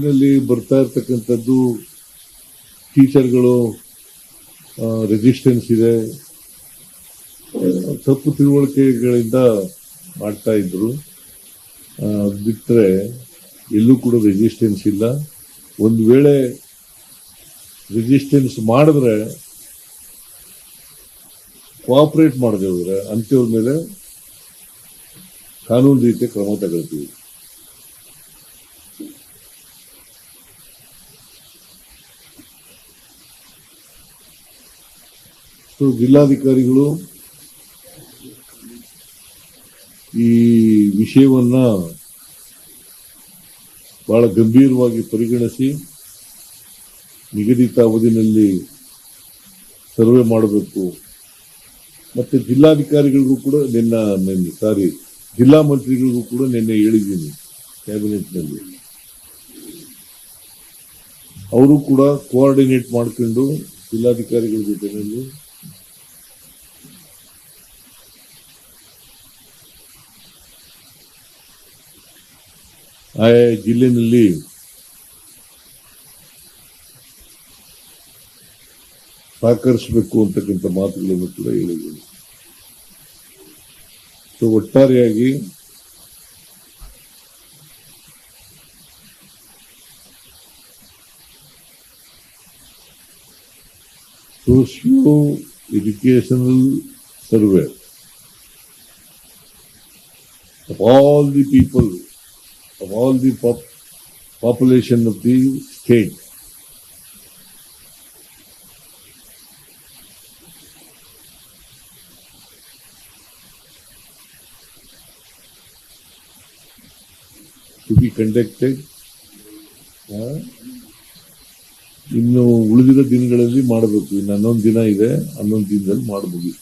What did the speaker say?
ಇದರಲ್ಲಿ ಬರ್ತಾ ಇರ್ತಕ್ಕಂಥದ್ದು ಟೀಚರ್ಗಳು ರೆಸಿಸ್ಟೆನ್ಸ್ ಇದೆ, ತಪ್ಪು ತಿಳುವಳಿಕೆಗಳಿಂದ ಮಾಡ್ತಾ ಇದ್ರು. ಬಿಟ್ಟರೆ ಎಲ್ಲೂ ಕೂಡ ರೆಸಿಸ್ಟೆನ್ಸ್ ಇಲ್ಲ. ಒಂದು ವೇಳೆ ರೆಸಿಸ್ಟೆನ್ಸ್ ಮಾಡಿದ್ರೆ, ಕೋಆಪರೇಟ್ ಮಾಡದೆ ಹೋದ್ರೆ ಅಂಥವ್ರ ಮೇಲೆ ಕಾನೂನು ರೀತಿಯ ಕ್ರಮ ತಗೊಳ್ತೀವಿ. ಜಿಲ್ಲಾಧಿಕಾರಿಗಳು ಈ ವಿಷಯವನ್ನ ಬಹಳ ಗಂಭೀರವಾಗಿ ಪರಿಗಣಿಸಿ ನಿಗದಿತ ಅವಧಿನಲ್ಲಿ ಸರ್ವೆ ಮಾಡಬೇಕು. ಮತ್ತೆ ಜಿಲ್ಲಾಧಿಕಾರಿಗಳಿಗೂ ಕೂಡ ಜಿಲ್ಲಾ ಮಂತ್ರಿಗಳಿಗೂ ಕೂಡ ನಿನ್ನೆ ಹೇಳಿದ್ದೀನಿ ಕ್ಯಾಬಿನೆಟ್ನಲ್ಲಿ. ಅವರು ಕೂಡ ಕೋಆರ್ಡಿನೇಟ್ ಮಾಡಿಕೊಂಡು ಜಿಲ್ಲಾಧಿಕಾರಿಗಳ ಜೊತೆಯಲ್ಲಿ ಆಯಾ ಜಿಲ್ಲೆಯಲ್ಲಿ ಸಹಕರಿಸಬೇಕು ಅಂತಕ್ಕಂಥ ಮಾತುಗಳನ್ನು ಕೂಡ ಹೇಳಿದ್ದೀನಿ. ಒಟ್ಟಾರೆಯಾಗಿ socio-educational survey of all the people, of all the population of the state. To be conducted. ಇನ್ನು ಉಳಿದಿರೋ ದಿನಗಳಲ್ಲಿ ಮಾಡಬೇಕು. ಇನ್ನು 11 ದಿನ ಇದೆ, 11 ದಿನದಲ್ಲಿ ಮಾಡಬಹುದು.